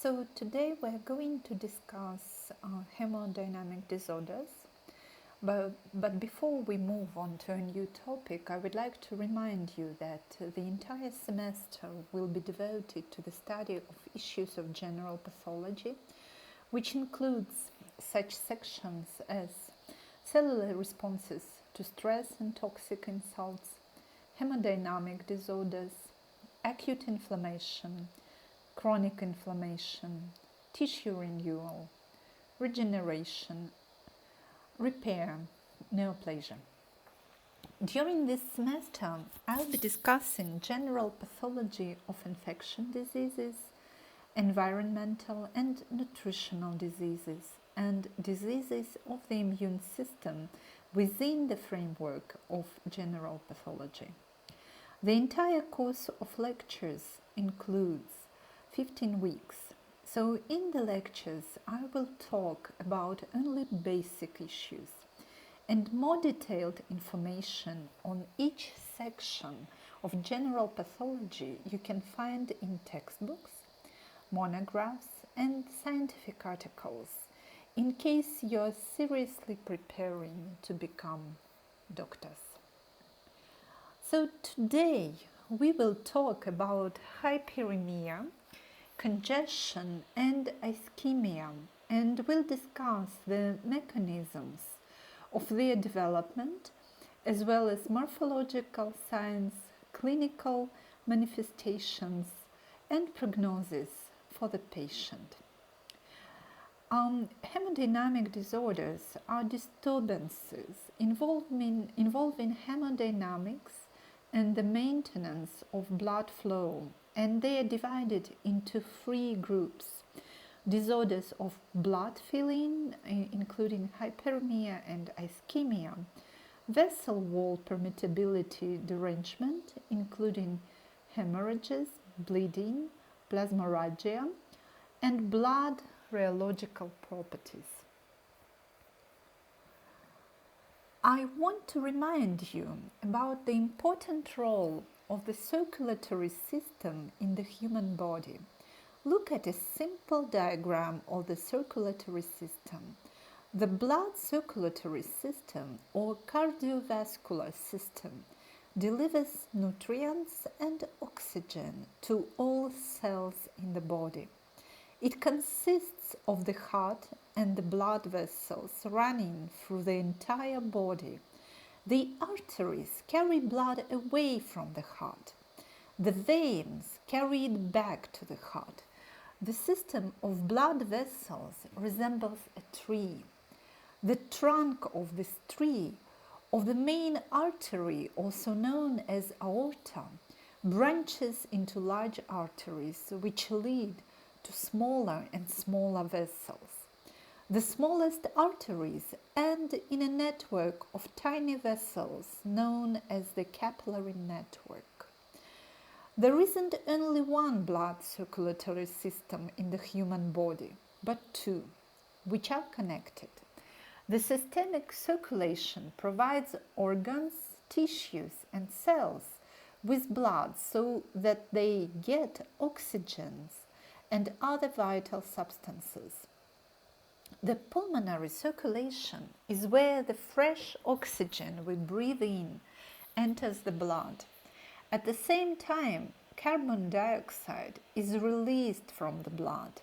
So today we're going to discuss hemodynamic disorders. But before we move on to a new topic, I would like to remind you that the entire semester will be devoted to the study of issues of general pathology, which includes such sections as cellular responses to stress and toxic insults, hemodynamic disorders, acute inflammation, chronic inflammation, tissue renewal, regeneration, repair, neoplasia. During this semester, I'll be discussing general pathology of infection diseases, environmental and nutritional diseases, and diseases of the immune system within the framework of general pathology. The entire course of lectures includes 15 weeks. So in the lectures, I will talk about only basic issues, and more detailed information on each section of general pathology you can find in textbooks, monographs, and scientific articles, in case you're seriously preparing to become doctors. So today we will talk about hyperemia, congestion and ischemia, and we'll discuss the mechanisms of their development as well as morphological signs, clinical manifestations, and prognosis for the patient. Hemodynamic disorders are disturbances involving hemodynamics and the maintenance of blood flow, and they are divided into 3 groups: disorders of blood filling, including hyperemia and ischemia, vessel wall permeability derangement, including hemorrhages, bleeding, plasmorrhagia, and blood rheological properties. I want to remind you about the important role of the circulatory system in the human body. Look at a simple diagram of the circulatory system. The blood circulatory system or cardiovascular system delivers nutrients and oxygen to all cells in the body. It consists of the heart and the blood vessels running through the entire body. The arteries carry blood away from the heart. The veins carry it back to the heart. The system of blood vessels resembles a tree. The trunk of this tree, of the main artery, also known as aorta, branches into large arteries which lead to smaller and smaller vessels. The smallest arteries end in a network of tiny vessels known as the capillary network. There isn't only one blood circulatory system in the human body, but 2, which are connected. The systemic circulation provides organs, tissues, and cells with blood so that they get oxygen and other vital substances. The pulmonary circulation is where the fresh oxygen we breathe in enters the blood. At the same time, carbon dioxide is released from the blood.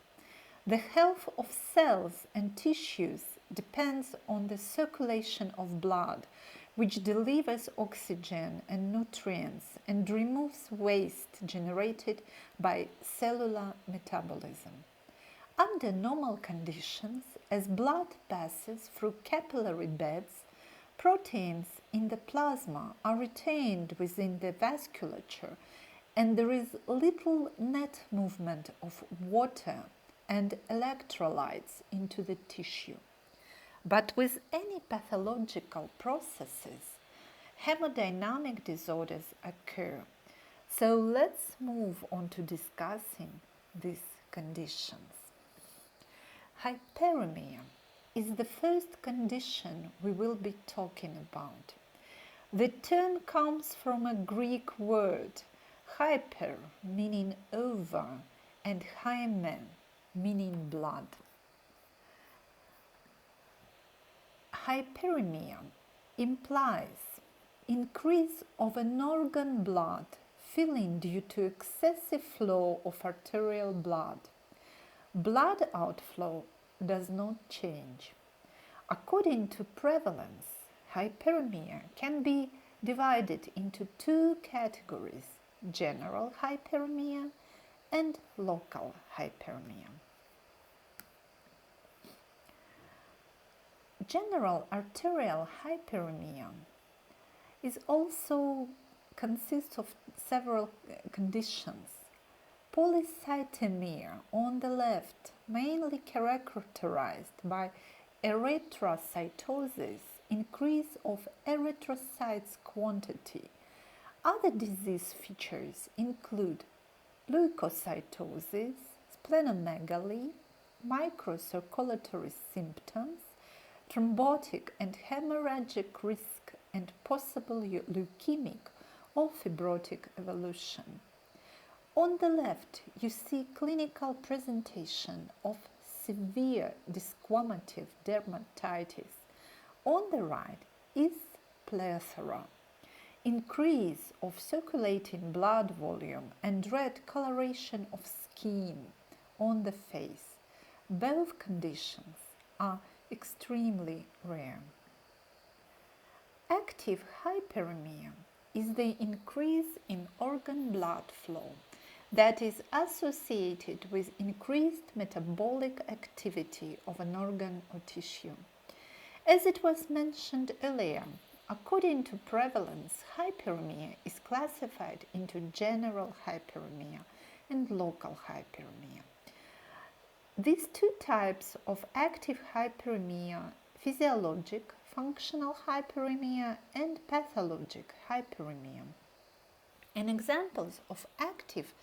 The health of cells and tissues depends on the circulation of blood, which delivers oxygen and nutrients and removes waste generated by cellular metabolism. Under normal conditions, as blood passes through capillary beds, proteins in the plasma are retained within the vasculature, and there is little net movement of water and electrolytes into the tissue. But with any pathological processes, hemodynamic disorders occur. So let's move on to discussing these conditions. Hyperemia is the first condition we will be talking about. The term comes from a Greek word, hyper, meaning over, and hymen, meaning blood. Hyperemia implies increase of an organ blood filling due to excessive flow of arterial blood. Blood outflow does not change. According to prevalence, hyperemia can be divided into two categories: general hyperemia and local hyperemia. General arterial hyperemia is also consists of several conditions. Polycythemia on the left, mainly characterized by erythrocytosis, increase of erythrocytes quantity. Other disease features include leukocytosis, splenomegaly, microcirculatory symptoms, thrombotic and hemorrhagic risk, and possible leukemic or fibrotic evolution. On the left, you see clinical presentation of severe desquamative dermatitis. On the right is plethora, increase of circulating blood volume and red coloration of skin on the face. Both conditions are extremely rare. Active hyperemia is the increase in organ blood flow that is associated with increased metabolic activity of an organ or tissue. As it was mentioned earlier, according to prevalence, hyperemia is classified into general hyperemia and local hyperemia. These two types of active hyperemia, physiologic, functional hyperemia, and pathologic hyperemia. And examples of active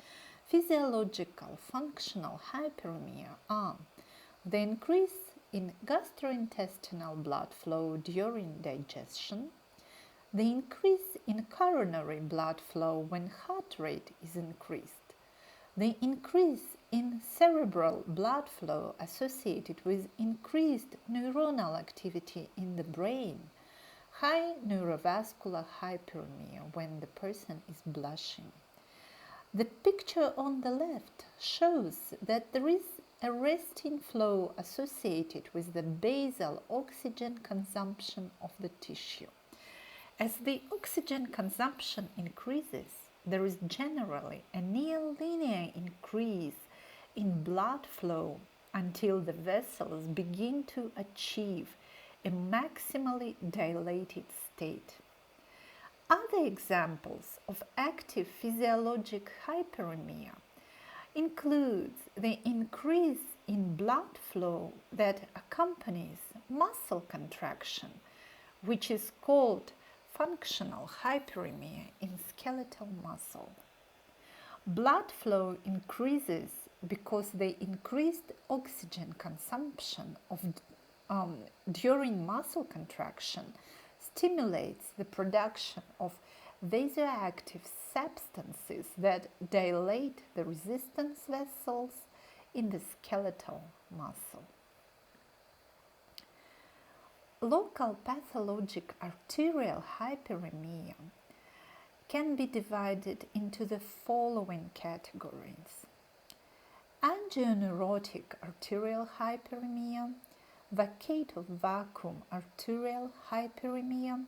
physiological functional hyperemia are the increase in gastrointestinal blood flow during digestion, the increase in coronary blood flow when heart rate is increased, the increase in cerebral blood flow associated with increased neuronal activity in the brain, high neurovascular hyperemia when the person is blushing. The picture on the left shows that there is a resting flow associated with the basal oxygen consumption of the tissue. As the oxygen consumption increases, there is generally a near-linear increase in blood flow until the vessels begin to achieve a maximally dilated state. Other examples of active physiologic hyperemia include the increase in blood flow that accompanies muscle contraction, which is called functional hyperemia in skeletal muscle. Blood flow increases because the increased oxygen consumption during muscle contraction stimulates the production of vasoactive substances that dilate the resistance vessels in the skeletal muscle. Local pathologic arterial hyperemia can be divided into the following categories: angioneurotic arterial hyperemia, vacator vacuum arterial hyperemia,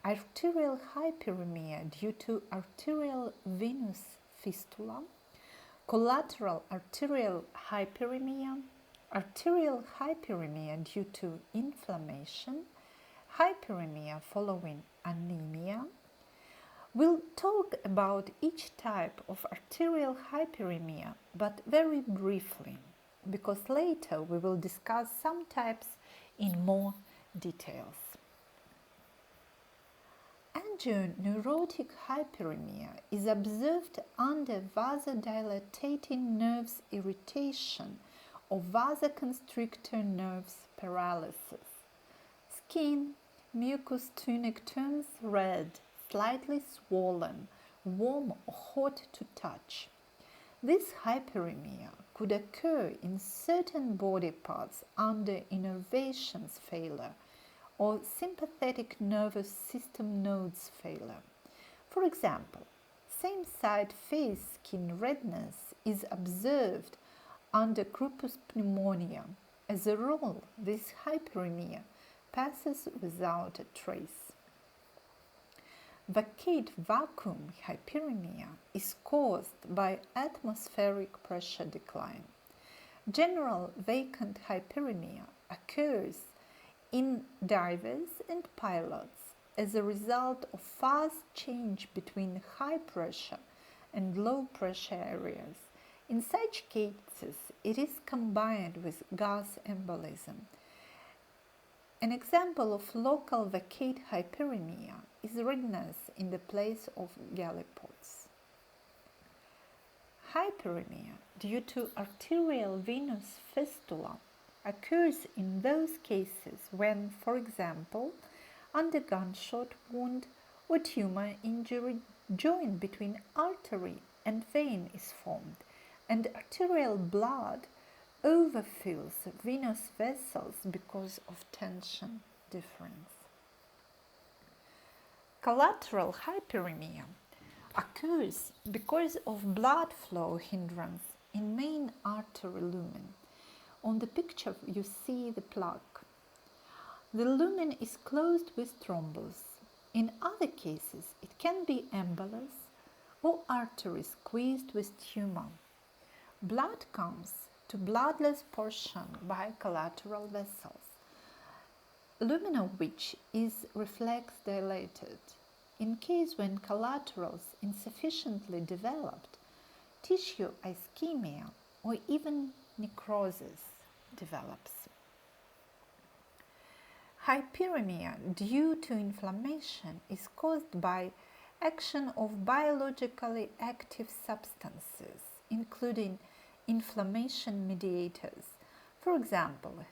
arterial hyperemia due to arterial venous fistula, collateral arterial hyperemia, arterial hyperemia due to inflammation, hyperemia following anemia. We'll talk about each type of arterial hyperemia, but very briefly, because later we will discuss some types in more details. Angioneurotic hyperemia is observed under vasodilatating nerves irritation or vasoconstrictor nerves paralysis. Skin, mucous tunic turns red, slightly swollen, warm or hot to touch. This hyperemia could occur in certain body parts under innervations failure or sympathetic nervous system nodes failure. For example, same-side face skin redness is observed under Crupus pneumonia. As a rule, this hyperemia passes without a trace. Vacate vacuum hyperemia is caused by atmospheric pressure decline. General vacant hyperemia occurs in divers and pilots as a result of fast change between high pressure and low pressure areas. In such cases, it is combined with gas embolism. An example of local vacate hyperemia is redness in the place of gallipots. Hyperemia due to arterial venous fistula occurs in those cases when, for example, under gunshot wound or tumor injury, joint between artery and vein is formed, and arterial blood overfills venous vessels because of tension difference. Collateral hyperemia occurs because of blood flow hindrance in main artery lumen. On the picture you see the plaque. The lumen is closed with thrombus. In other cases, it can be embolus or artery squeezed with tumor. Blood comes to bloodless portion by collateral vessels, lumen of which is reflex dilated. In case when collaterals insufficiently developed, tissue ischemia or even necrosis develops. Hyperemia due to inflammation is caused by action of biologically active substances, including inflammation mediators, for example,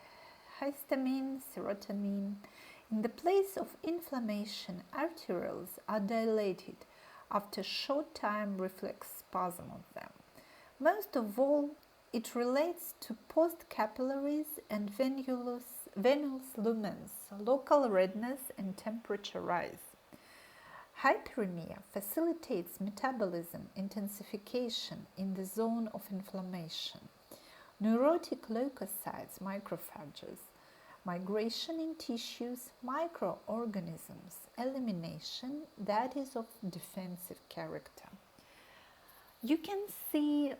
histamine, serotonin. In the place of inflammation, arterioles are dilated after short time reflex spasm of them. Most of all, it relates to post-capillaries and venous lumens, local redness and temperature rise. Hyperemia facilitates metabolism intensification in the zone of inflammation. Neurotic leukocytes, macrophages, migration in tissues, microorganisms, elimination that is of defensive character. You can see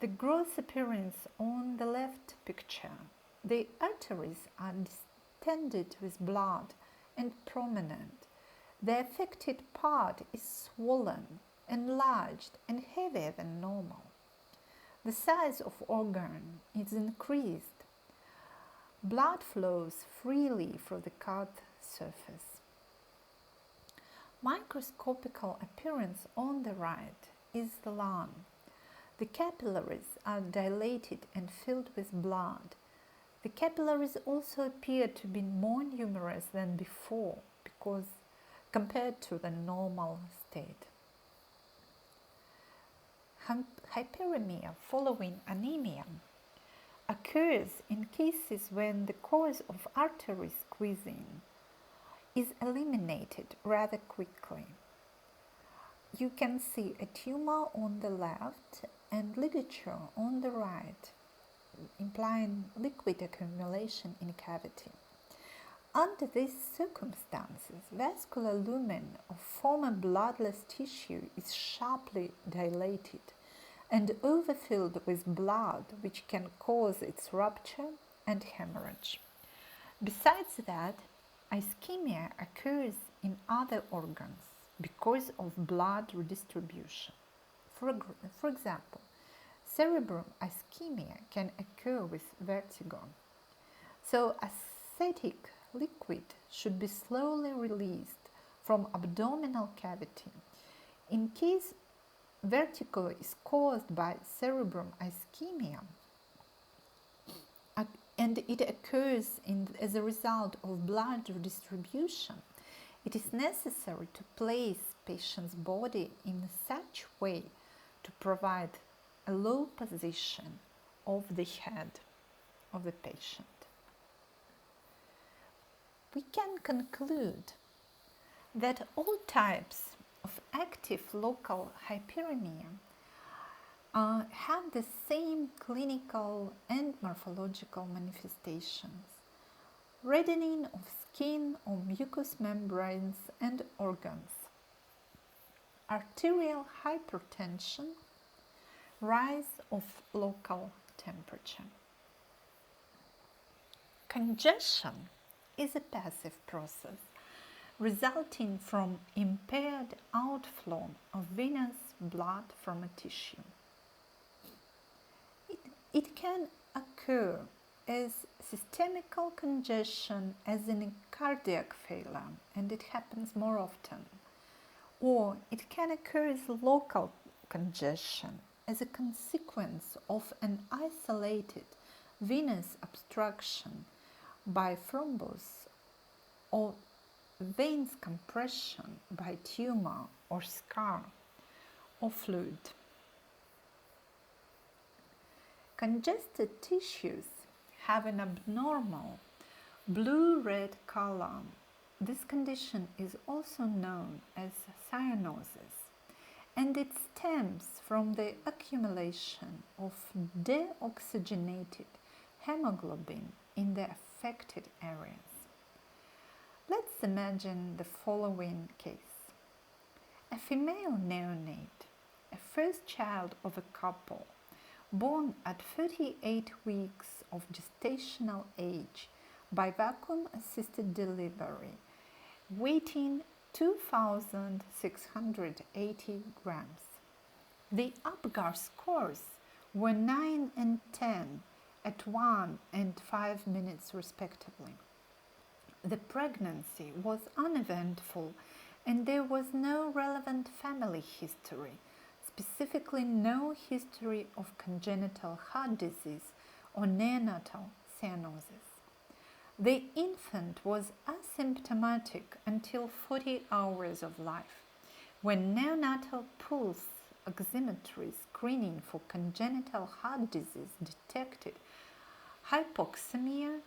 the gross appearance on the left picture. The arteries are distended with blood and prominent. The affected part is swollen, enlarged, and heavier than normal. The size of organ is increased. Blood flows freely through the cut surface. Microscopical appearance on the right is the lung. The capillaries are dilated and filled with blood. The capillaries also appear to be more numerous than before because compared to the normal state. Hyperemia following anemia occurs in cases when the cause of artery squeezing is eliminated rather quickly. You can see a tumor on the left and ligature on the right, implying liquid accumulation in cavity. Under these circumstances, vascular lumen of former bloodless tissue is sharply dilated and overfilled with blood, which can cause its rupture and hemorrhage. Besides that, ischemia occurs in other organs because of blood redistribution. For example, cerebrum ischemia can occur with vertigo. So ascitic liquid should be slowly released from abdominal cavity. In case vertigo is caused by cerebrum ischemia and it occurs as a result of blood redistribution, it is necessary to place patient's body in such way to provide a low position of the head of the patient. We can conclude that all types of active local hyperemia have the same clinical and morphological manifestations: reddening of skin or mucous membranes and organs, arterial hypertension, rise of local temperature. Congestion is a passive process resulting from impaired outflow of venous blood from a tissue. It can occur as systemical congestion as in a cardiac failure, and it happens more often. Or it can occur as local congestion as a consequence of an isolated venous obstruction by thrombus or veins compression by tumor or scar or fluid. Congested tissues have an abnormal blue-red color. This condition is also known as cyanosis, and it stems from the accumulation of deoxygenated hemoglobin in the affected areas. Let's imagine the following case. A female neonate, a first child of a couple, born at 38 weeks of gestational age by vacuum-assisted delivery, weighing 2,680 grams. The Apgar scores were 9 and 10 at 1 and 5 minutes respectively. The pregnancy was uneventful and there was no relevant family history, specifically no history of congenital heart disease or neonatal cyanosis. The infant was asymptomatic until 40 hours of life, when neonatal pulse oximetry screening for congenital heart disease detected hypoxemia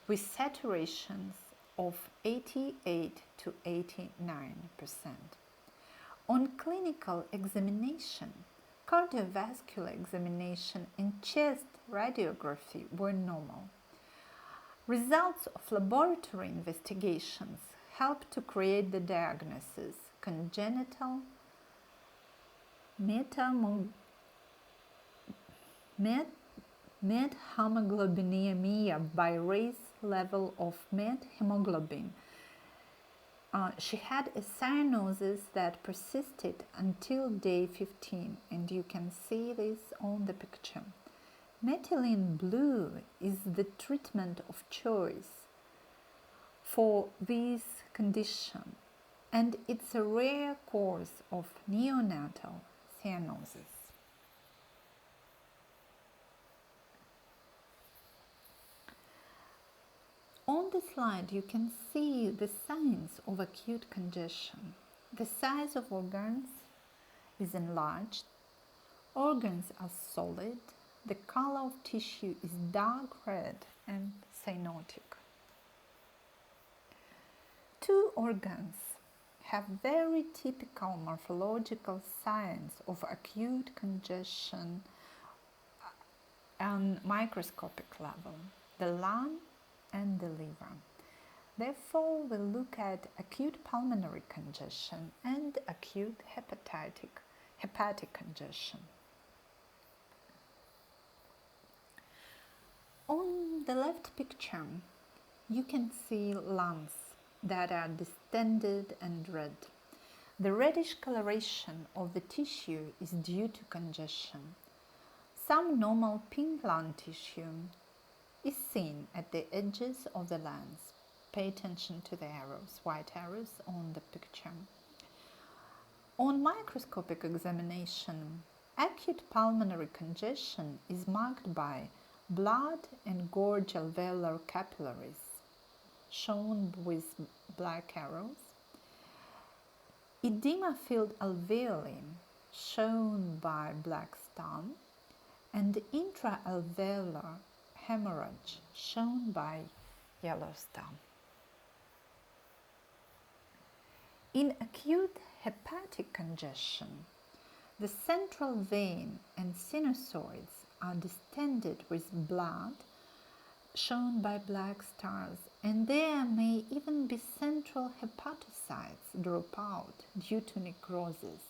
with saturations of 88 to 89%. On clinical examination, cardiovascular examination and chest radiography were normal. Results of laboratory investigations helped to create the diagnosis: congenital methemoglobinemia by raise level of methemoglobin. She had a cyanosis that persisted until day 15, and you can see this on the picture. Methylene blue is the treatment of choice for this condition, and it's a rare cause of neonatal cyanosis. On the slide, you can see the signs of acute congestion. The size of organs is enlarged, organs are solid, the color of tissue is dark red and cyanotic. Two organs have very typical morphological signs of acute congestion on microscopic level: the lung and the liver. Therefore, we'll look at acute pulmonary congestion and acute hepatic congestion. On the left picture, you can see lungs that are distended and red. The reddish coloration of the tissue is due to congestion. Some normal pink lung tissue is seen at the edges of the lungs. Pay attention to the arrows, white arrows on the picture. On microscopic examination, acute pulmonary congestion is marked by blood and gorge alveolar capillaries, shown with black arrows, edema-filled alveoli, shown by black star, and intraalveolar hemorrhage shown by yellow star. In acute hepatic congestion, the central vein and sinusoids are distended with blood, shown by black stars, and there may even be central hepatocytes drop out due to necrosis.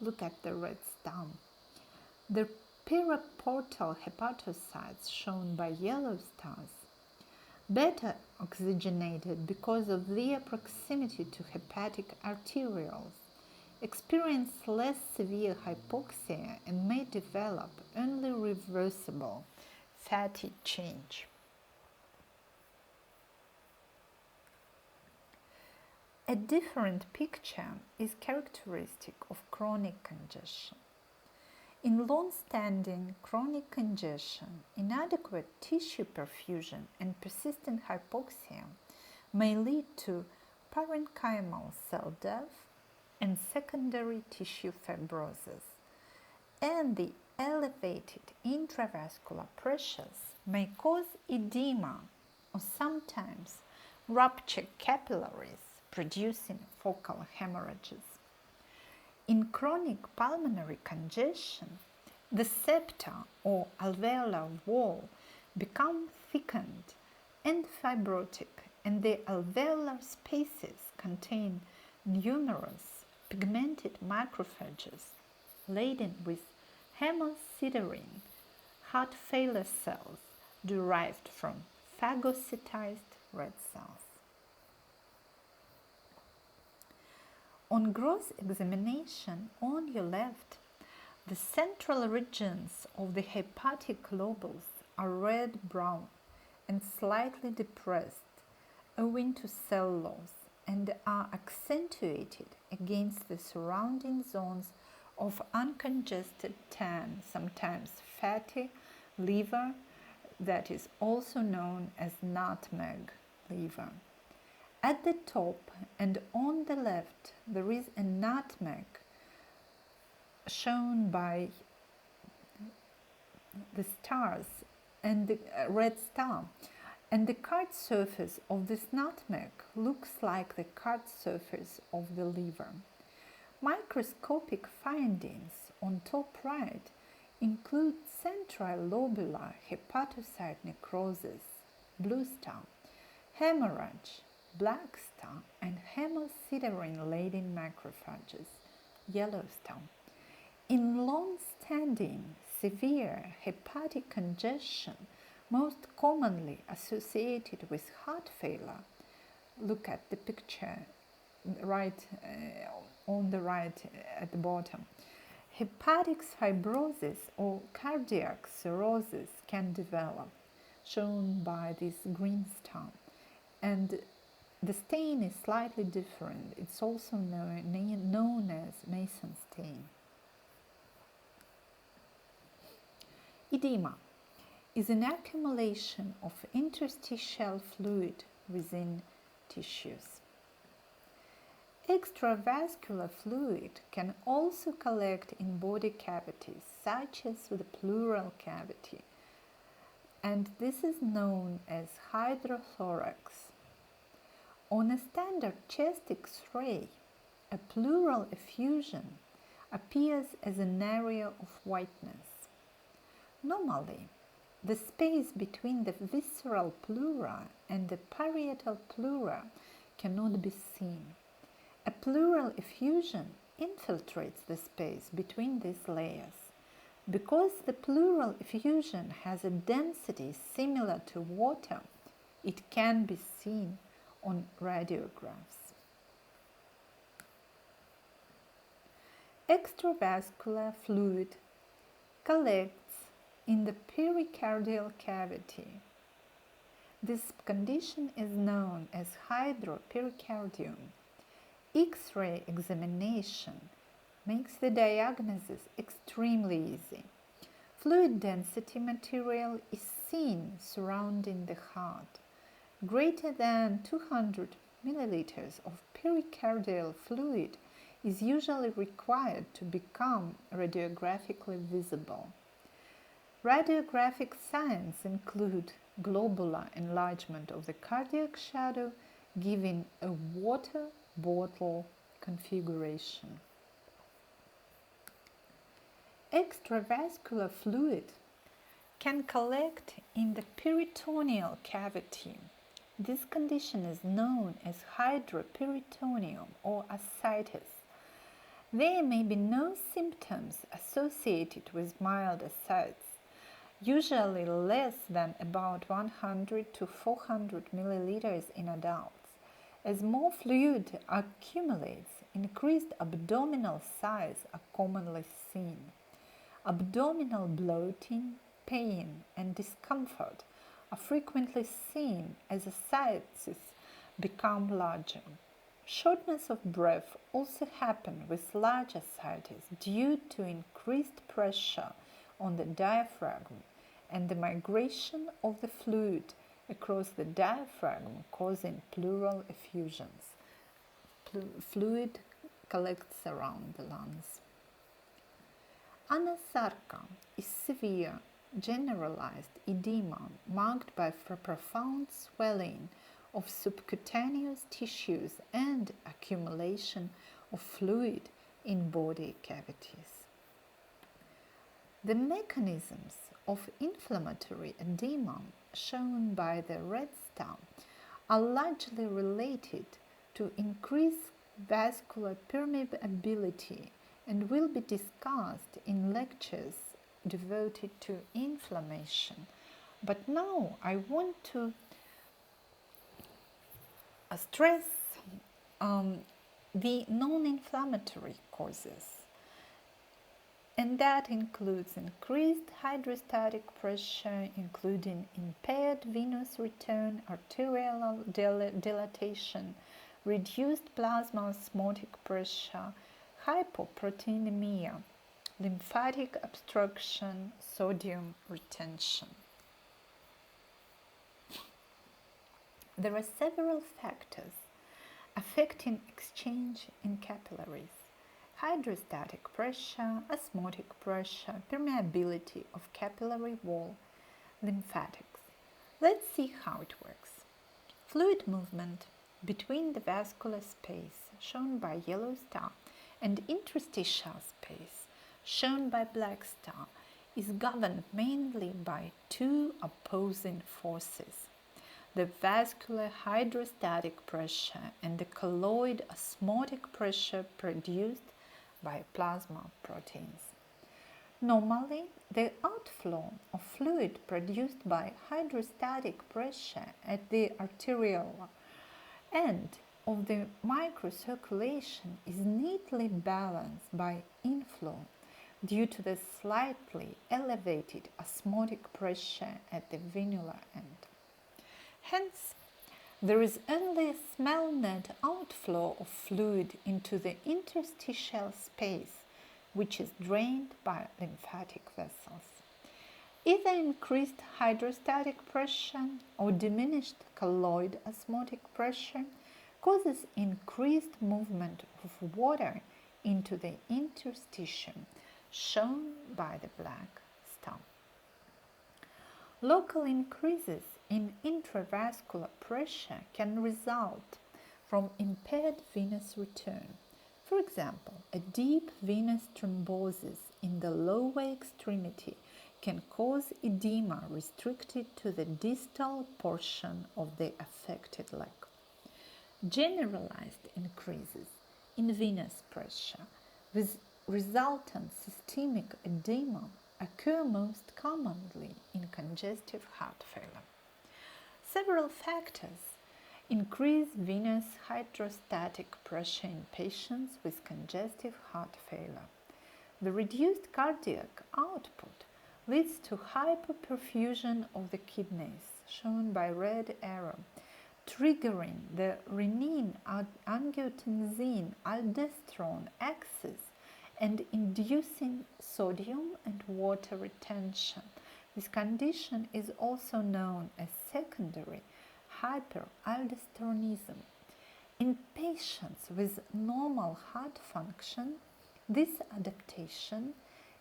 Look at the red star. The periportal hepatocytes, shown by yellow stars, better oxygenated because of their proximity to hepatic arterioles, experience less severe hypoxia and may develop only reversible fatty change. A different picture is characteristic of chronic congestion. In long-standing chronic congestion, inadequate tissue perfusion and persistent hypoxia may lead to parenchymal cell death and secondary tissue fibrosis, and the elevated intravascular pressures may cause edema or sometimes rupture capillaries, producing focal hemorrhages. In chronic pulmonary congestion, the septa or alveolar wall become thickened and fibrotic, and the alveolar spaces contain numerous pigmented macrophages laden with hemosiderin heart failure cells derived from phagocytized red cells. On gross examination on your left, the central regions of the hepatic lobules are red-brown and slightly depressed owing to cell loss and are accentuated against the surrounding zones of uncongested tan, sometimes fatty liver, that is also known as nutmeg liver. At the top and on the left, there is a nutmeg shown by the stars and the red star, and the card surface of this nutmeg looks like the card surface of the liver. Microscopic findings on top right include central lobular hepatocyte necrosis, blue star, hemorrhage, black star, and hemosiderin-laden macrophages, yellow star. In long-standing severe hepatic congestion, most commonly associated with heart failure, look at the picture right on the right at the bottom. Hepatic fibrosis or cardiac cirrhosis can develop, shown by this green star, and the stain is slightly different. It's also known as Mason stain. Edema is an accumulation of interstitial fluid within tissues. Extravascular fluid can also collect in body cavities, such as the pleural cavity, and this is known as hydrothorax. On a standard chest X-ray, a pleural effusion appears as an area of whiteness. Normally, the space between the visceral pleura and the parietal pleura cannot be seen. A pleural effusion infiltrates the space between these layers. Because the pleural effusion has a density similar to water, it can be seen on radiographs. Extravascular fluid collects in the pericardial cavity. This condition is known as hydropericardium. X-ray examination makes the diagnosis extremely easy. Fluid density material is seen surrounding the heart. Greater than 200 milliliters of pericardial fluid is usually required to become radiographically visible. Radiographic signs include globular enlargement of the cardiac shadow, giving a water bottle configuration. Extravascular fluid can collect in the peritoneal cavity. This condition is known as hydroperitoneum or ascites. There may be no symptoms associated with mild ascites, usually less than about 100 to 400 milliliters in adults. As more fluid accumulates, increased abdominal size are commonly seen. Abdominal bloating, pain, and discomfort are frequently seen as ascites become larger. Shortness of breath also happens with large ascites due to increased pressure on the diaphragm and the migration of the fluid across the diaphragm, causing pleural effusions. Fluid collects around the lungs. Anasarca is severe, generalized edema marked by profound swelling of subcutaneous tissues and accumulation of fluid in body cavities. The mechanisms of inflammatory edema, shown by the red star, are largely related to increased vascular permeability and will be discussed in lectures devoted to inflammation. But now I want to stress the non-inflammatory causes, and that includes increased hydrostatic pressure, including impaired venous return, arterial dilatation, reduced plasma osmotic pressure, hypoproteinemia, lymphatic obstruction, sodium retention. There are several factors affecting exchange in capillaries: hydrostatic pressure, osmotic pressure, permeability of capillary wall, lymphatics. Let's see how it works. Fluid movement between the vascular space, shown by yellow star, and interstitial space, shown by black star, is governed mainly by two opposing forces: the vascular hydrostatic pressure and the colloid osmotic pressure produced by plasma proteins. Normally, the outflow of fluid produced by hydrostatic pressure at the arterial end of the microcirculation is neatly balanced by inflow due to the slightly elevated osmotic pressure at the venular end. Hence, there is only a small net outflow of fluid into the interstitial space, which is drained by lymphatic vessels. Either increased hydrostatic pressure or diminished colloid osmotic pressure causes increased movement of water into the interstitium, shown by the black star. Local increases in intravascular pressure can result from impaired venous return. For example, a deep venous thrombosis in the lower extremity can cause edema restricted to the distal portion of the affected leg. Generalized increases in venous pressure with resultant systemic edema occur most commonly in congestive heart failure. Several factors increase venous hydrostatic pressure in patients with congestive heart failure. The reduced cardiac output leads to hypoperfusion of the kidneys, shown by red arrow, triggering the renin-angiotensin-aldosterone axis and inducing sodium and water retention. This condition is also known as secondary hyperaldosteronism. In patients with normal heart function, this adaptation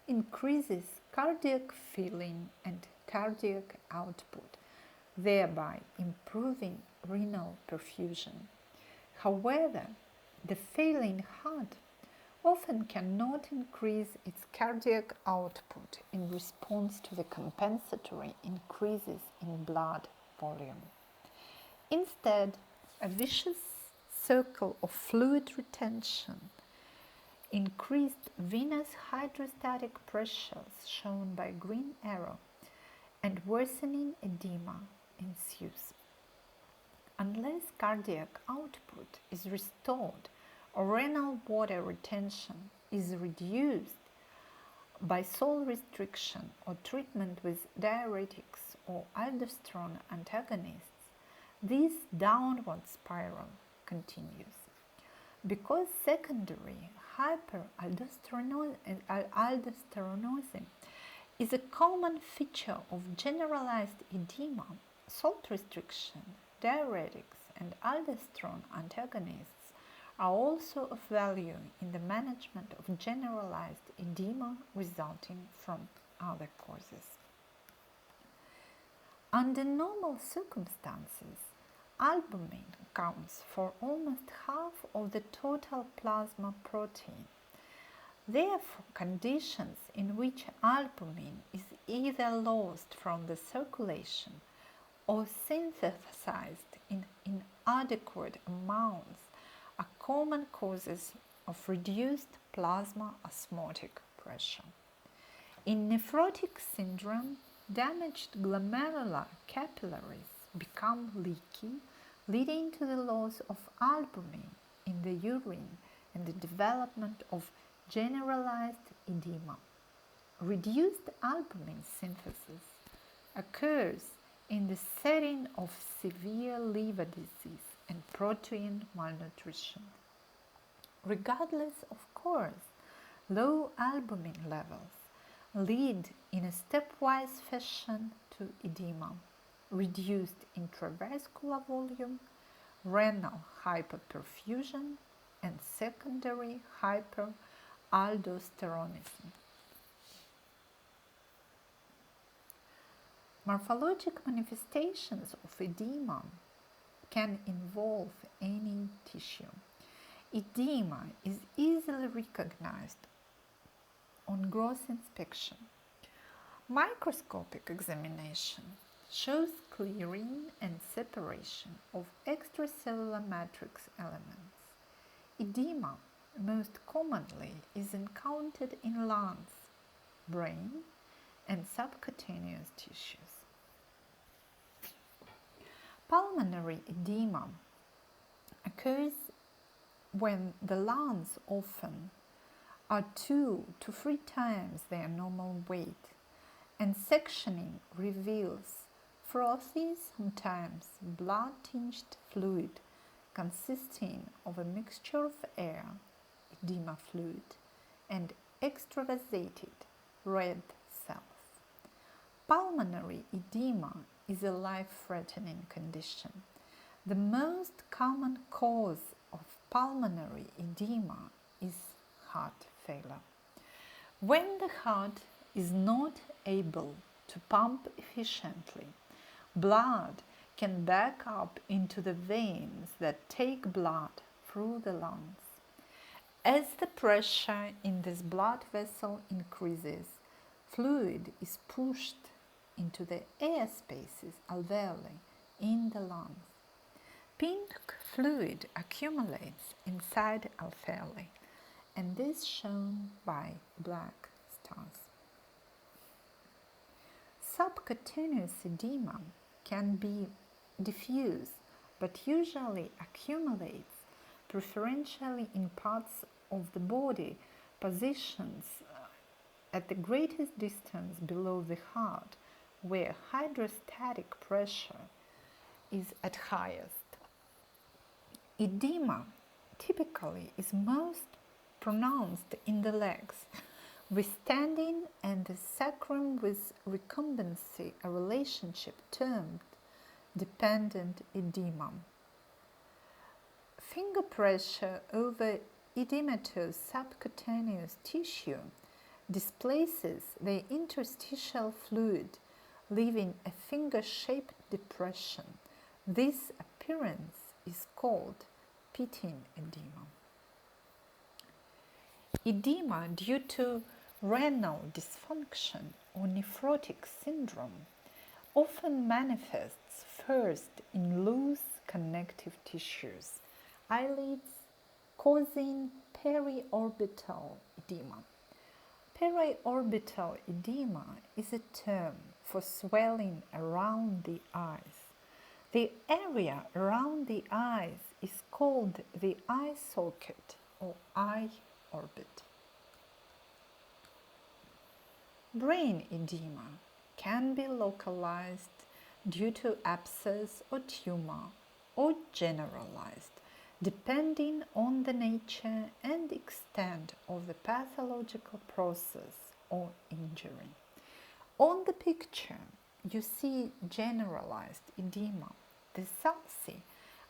increases cardiac filling and cardiac output, thereby improving renal perfusion. However, the failing heart often cannot increase its cardiac output in response to the compensatory increases in blood volume. Instead, a vicious circle of fluid retention, increased venous hydrostatic pressures shown by green arrow, and worsening edema ensues. Unless cardiac output is restored or renal water retention is reduced by sole restriction or treatment with diuretics or aldosterone antagonists, this downward spiral continues. Because secondary hyperaldosteronism is a common feature of generalized edema, salt restriction, diuretics, and aldosterone antagonists are also of value in the management of generalized edema resulting from other causes. Under normal circumstances, albumin accounts for almost half of the total plasma protein. Therefore, conditions in which albumin is either lost from the circulation or synthesized in inadequate amounts are common causes of reduced plasma osmotic pressure. In nephrotic syndrome, damaged glomerular capillaries become leaky, leading to the loss of albumin in the urine and the development of generalized edema. Reduced albumin synthesis occurs in the setting of severe liver disease and protein malnutrition. Regardless of course, low albumin levels lead in a stepwise fashion to edema, reduced intravascular volume, renal hyperperfusion, and secondary hyperaldosteronism. Morphologic manifestations of edema can involve any tissue. Edema is easily recognized on gross inspection. Microscopic examination shows clearing and separation of extracellular matrix elements. Edema most commonly is encountered in lungs, brain, and subcutaneous tissues. Pulmonary edema occurs when the lungs often are 2 to 3 times their normal weight, and sectioning reveals frothy, sometimes blood-tinged fluid consisting of a mixture of air, edema fluid, and extravasated red cells. Pulmonary edema is a life-threatening condition. The most common cause of pulmonary edema is heart failure. When the heart is not able to pump efficiently, blood can back up into the veins that take blood through the lungs. As the pressure in this blood vessel increases, fluid is pushed into the air spaces alveoli in the lungs. Pink fluid accumulates inside alveoli, and this is shown by black stars. Subcutaneous edema can be diffuse, but usually accumulates preferentially in parts of the body positions at the greatest distance below the heart, where hydrostatic pressure is at highest. Edema typically is most pronounced in the legs, withstanding and the sacrum with recumbency, a relationship termed dependent edema. Finger pressure over edematous subcutaneous tissue displaces the interstitial fluid, leaving a finger-shaped depression. This appearance is called pitting edema. Edema due to renal dysfunction or nephrotic syndrome often manifests first in loose connective tissues, eyelids, causing periorbital edema. Periorbital edema is a term for swelling around the eyes. The area around the eyes is called the eye socket or eye orbit. Brain edema can be localized due to abscess or tumor, or generalized, depending on the nature and extent of the pathological process or injury. On the picture, you see generalized edema. The sulci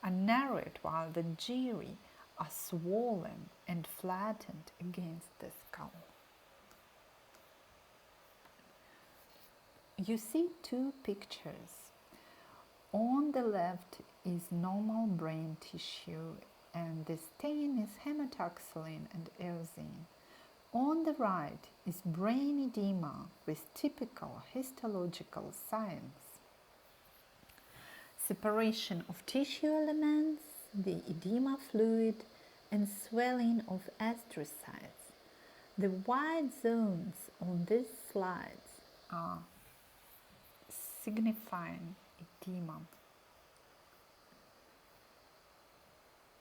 are narrowed while the gyri are swollen and flattened against the skull. You see two pictures. On the left is normal brain tissue, and the stain is hematoxylin and eosine. On the right is brain edema with typical histological signs. Separation of tissue elements, the edema fluid, and swelling of astrocytes. The white zones on these slides are signifying edema.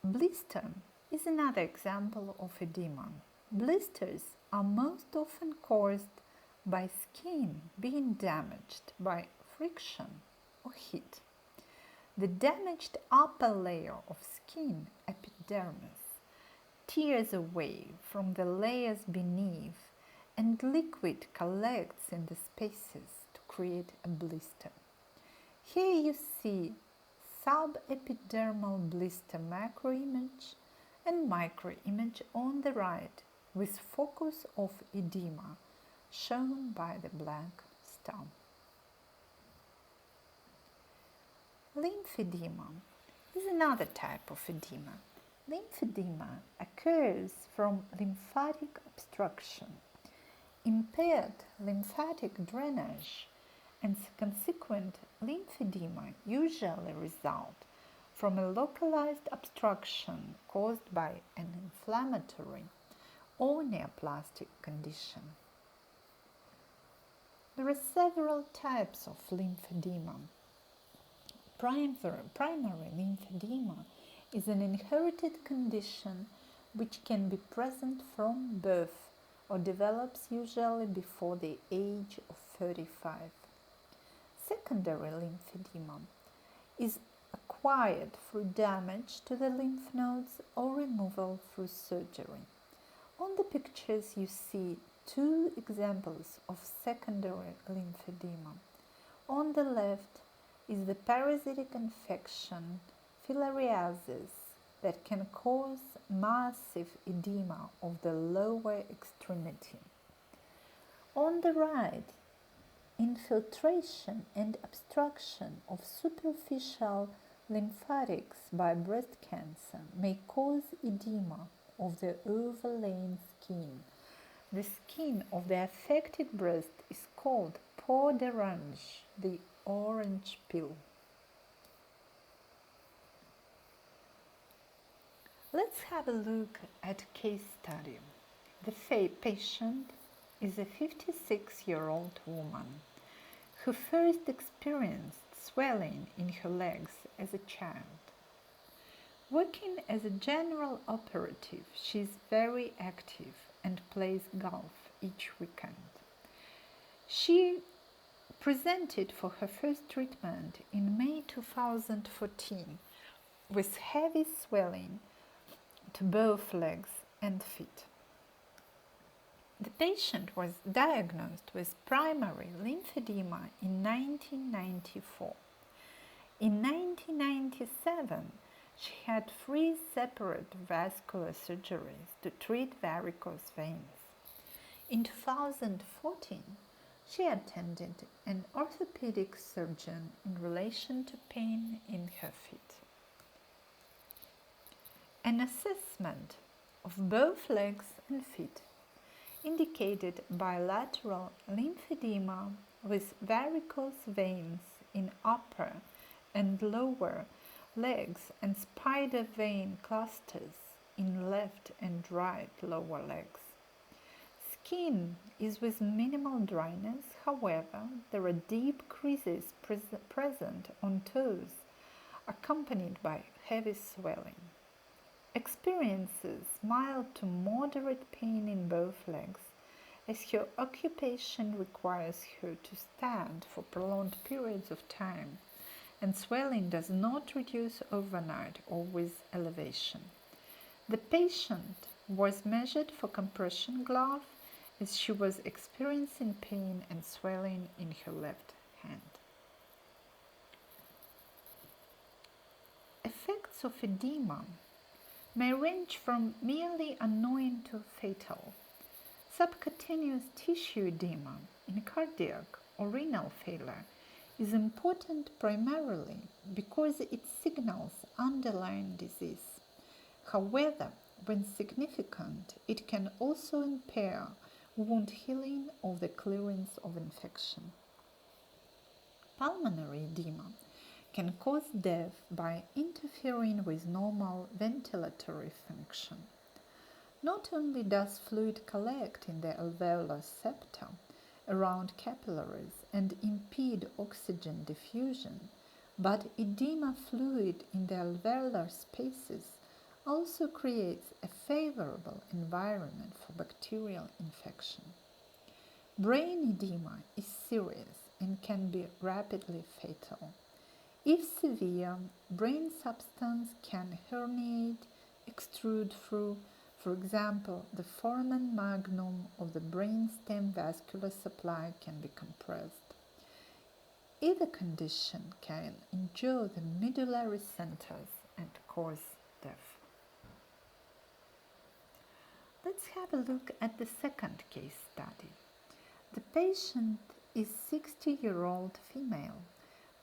Blister is another example of edema. Blisters are most often caused by skin being damaged by friction or heat. The damaged upper layer of skin, epidermis, tears away from the layers beneath, and liquid collects in the spaces to create a blister. Here you see subepidermal blister macro image and micro image on the right with focus of edema shown by the black star. Lymphedema is another type of edema. Lymphedema occurs from lymphatic obstruction. Impaired lymphatic drainage and consequent lymphedema usually result from a localized obstruction caused by an inflammatory or neoplastic condition. There are several types of lymphedema. Primary lymphedema is an inherited condition which can be present from birth or develops usually before the age of 35. Secondary lymphedema is acquired through damage to the lymph nodes or removal through surgery. On the pictures you see two examples of secondary lymphedema. On the left is the parasitic infection filariasis that can cause massive edema of the lower extremity. On the right, infiltration and obstruction of superficial lymphatics by breast cancer may cause edema of the overlaying skin. The skin of the affected breast is called peau d'orange, the orange peel. Let's have a look at a case study. The patient is a 56-year-old woman who first experienced swelling in her legs as a child. Working as a general operative, she is very active and plays golf each weekend. She presented for her first treatment in May 2014 with heavy swelling to both legs and feet. The patient was diagnosed with primary lymphedema in 1994. In 1997, she had 3 separate vascular surgeries to treat varicose veins. In 2014, she attended an orthopedic surgeon in relation to pain in her feet. An assessment of both legs and feet indicated bilateral lymphedema with varicose veins in upper and lower legs and spider vein clusters in left and right lower legs. Skin is with minimal dryness, however, there are deep creases present on toes, accompanied by heavy swelling. Experiences mild to moderate pain in both legs, as her occupation requires her to stand for prolonged periods of time, and swelling does not reduce overnight or with elevation. The patient was measured for compression glove as she was experiencing pain and swelling in her left hand. Effects of edema may range from merely annoying to fatal. Subcutaneous tissue edema in cardiac or renal failure is important primarily because it signals underlying disease. However, when significant, it can also impair wound healing or the clearance of infection. Pulmonary edema can cause death by interfering with normal ventilatory function. Not only does fluid collect in the alveolar septa around capillaries and impede oxygen diffusion, but edema fluid in the alveolar spaces also creates a favorable environment for bacterial infection. Brain edema is serious and can be rapidly fatal. If severe, brain substance can herniate, extrude through, for example, the foramen magnum of the brainstem vascular supply can be compressed. Either condition can injure the medullary centers and cause death. Let's have a look at the second case study. The patient is 60-year-old female,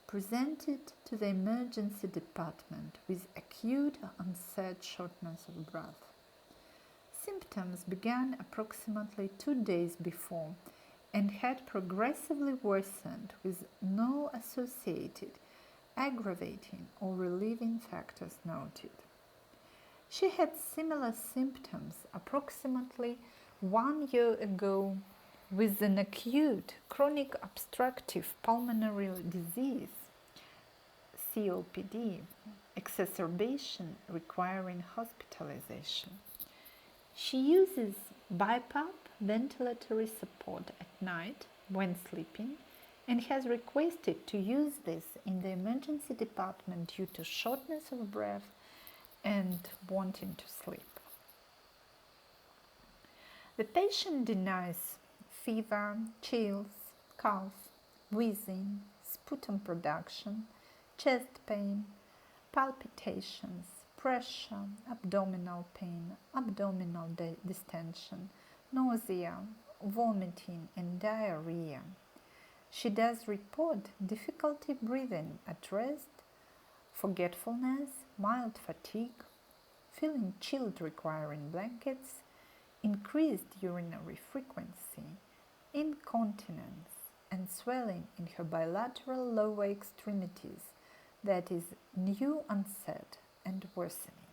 presented to the emergency department with acute onset shortness of breath. Symptoms began approximately 2 days before and had progressively worsened with no associated aggravating or relieving factors noted. She had similar symptoms approximately 1 year ago with an acute chronic obstructive pulmonary disease, COPD, exacerbation requiring hospitalization. She uses BiPAP ventilatory support at night when sleeping and has requested to use this in the emergency department due to shortness of breath and wanting to sleep. The patient denies fever, chills, cough, wheezing, sputum production, chest pain, palpitations, pressure, abdominal pain, abdominal distension, nausea, vomiting, and diarrhea. She does report difficulty breathing at rest, forgetfulness, mild fatigue, feeling chilled requiring blankets, increased urinary frequency, incontinence, and swelling in her bilateral lower extremities that is new onset and worsening.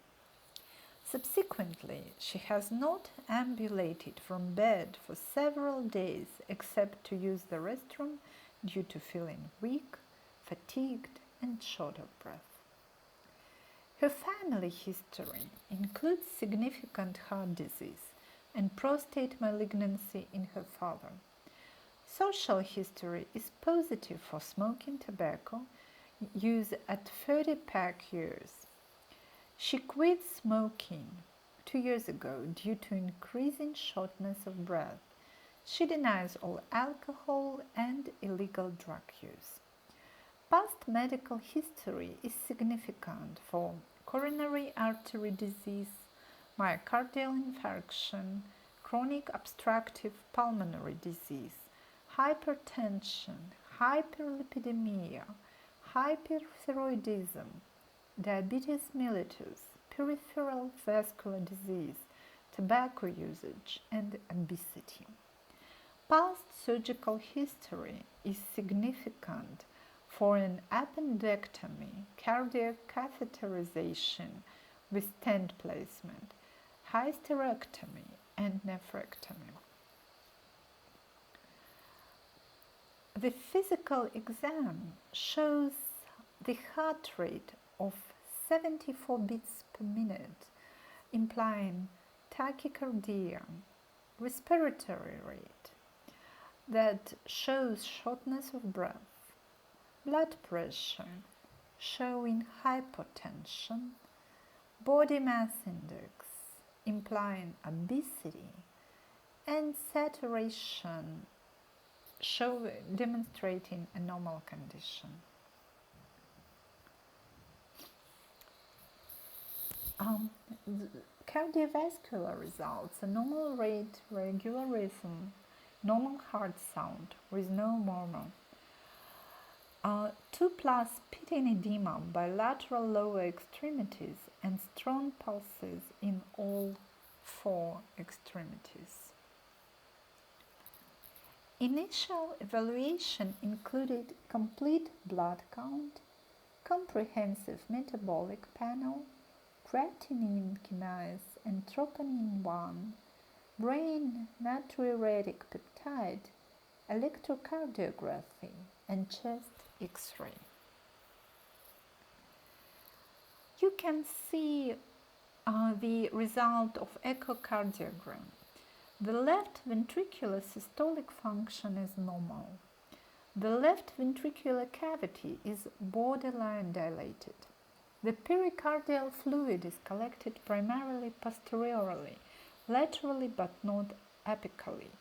Subsequently, she has not ambulated from bed for several days except to use the restroom due to feeling weak, fatigued, and short of breath. Her family history includes significant heart disease and prostate malignancy in her father. Social history is positive for smoking tobacco use at 30 pack years. She quit smoking 2 years ago due to increasing shortness of breath. She denies all alcohol and illegal drug use. Past medical history is significant for coronary artery disease, myocardial infarction, chronic obstructive pulmonary disease, hypertension, hyperlipidemia, hyperthyroidism, diabetes mellitus, peripheral vascular disease, tobacco usage, and obesity. Past surgical history is significant for an appendectomy, cardiac catheterization with stent placement, hysterectomy, and nephrectomy. The physical exam shows the heart rate of 74 beats per minute, implying tachycardia, respiratory rate that shows shortness of breath, blood pressure showing hypotension, body mass index implying obesity, and saturation demonstrating a normal condition. Cardiovascular results: a normal rate, regular rhythm, normal heart sound with no murmur. 2+ pitting edema, bilateral lower extremities, and strong pulses in all 4 extremities. Initial evaluation included complete blood count, comprehensive metabolic panel, creatinine kinase and troponin 1, brain natriuretic peptide, electrocardiography, and chest X-ray. You can see the result of echocardiogram. The left ventricular systolic function is normal. The left ventricular cavity is borderline dilated. The pericardial fluid is collected primarily posteriorly, laterally but not apically.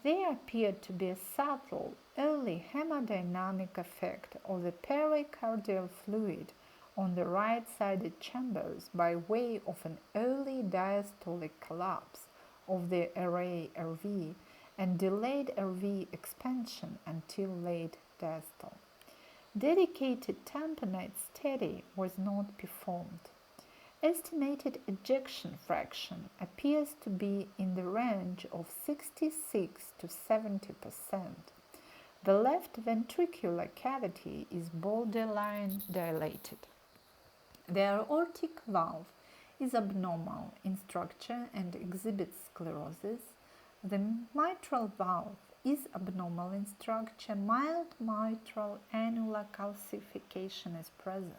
There appeared to be a subtle, early hemodynamic effect of the pericardial fluid on the right-sided chambers by way of an early diastolic collapse of the array RV and delayed RV expansion until late diastole. Dedicated tamponade study was not performed. Estimated ejection fraction appears to be in the range of 66 to 70%. The left ventricular cavity is borderline dilated. The aortic valve is abnormal in structure and exhibits sclerosis. The mitral valve is abnormal in structure. Mild mitral annular calcification is present.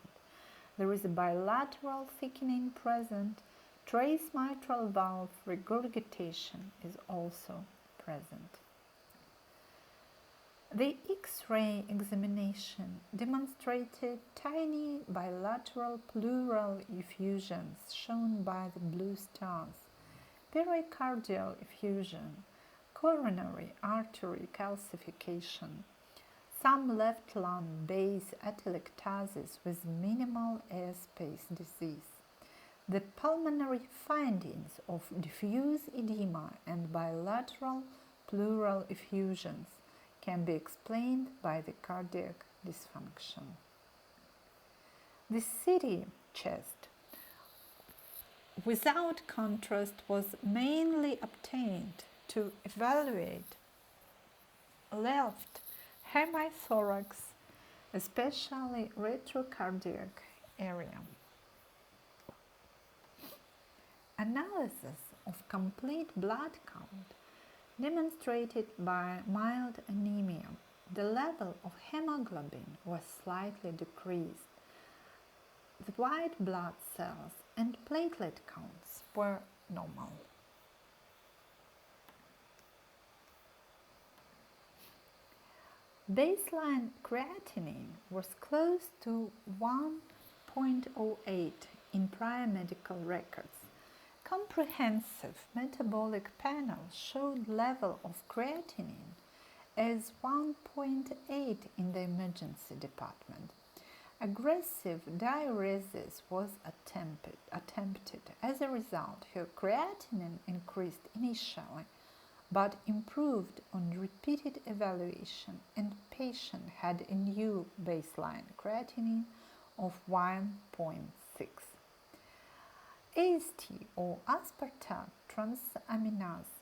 There is a bilateral thickening present. Trace mitral valve regurgitation is also present. The X-ray examination demonstrated tiny bilateral pleural effusions shown by the blue stars, pericardial effusion, coronary artery calcification, some left lung base atelectasis with minimal airspace disease. The pulmonary findings of diffuse edema and bilateral pleural effusions can be explained by the cardiac dysfunction. The CT chest without contrast was mainly obtained to evaluate left hemithorax, especially retrocardiac area. Analysis of complete blood count demonstrated by mild anemia. The level of hemoglobin was slightly decreased. The white blood cells and platelet counts were normal. Baseline creatinine was close to 1.08 in prior medical records. Comprehensive metabolic panel showed level of creatinine as 1.8 in the emergency department. Aggressive diuresis was attempted. As a result, her creatinine increased initially, but improved on repeated evaluation, and the patient had a new baseline creatinine of 1.6. AST or aspartate transaminase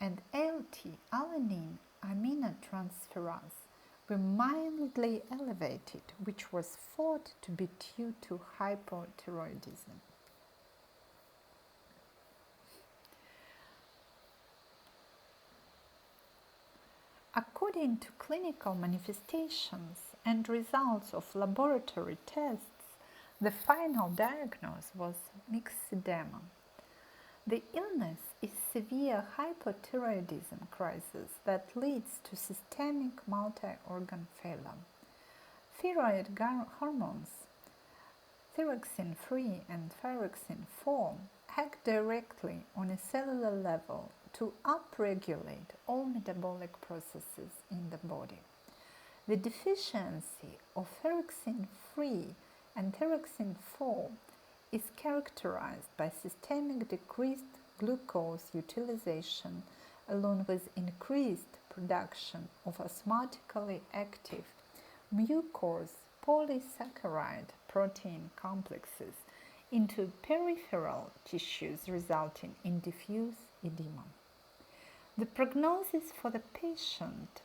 and ALT alanine aminotransferase were mildly elevated, which was thought to be due to hypothyroidism. According to clinical manifestations and results of laboratory tests, the final diagnosis was mixed edema. The illness is severe hypothyroidism crisis that leads to systemic multi-organ failure. Thyroid hormones, thyroxine-3 and thyroxine-4, act directly on a cellular level to upregulate all metabolic processes in the body. The deficiency of thyroxine-3 and thyroxine-4 is characterized by systemic decreased glucose utilization along with increased production of osmotically active mucose polysaccharide protein complexes into peripheral tissues, resulting in diffuse edema. The prognosis for the patient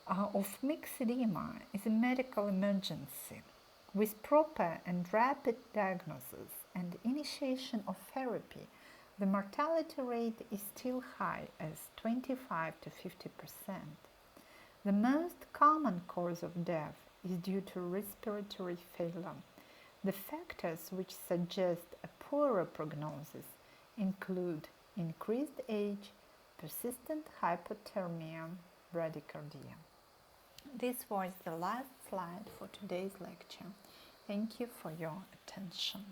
of mixed edema is a medical emergency. With proper and rapid diagnosis and initiation of therapy, the mortality rate is still high as 25 to 50%. The most common cause of death is due to respiratory failure. The factors which suggest a poorer prognosis include increased age, persistent hypothermia, bradycardia. This was the last slide for today's lecture. Thank you for your attention.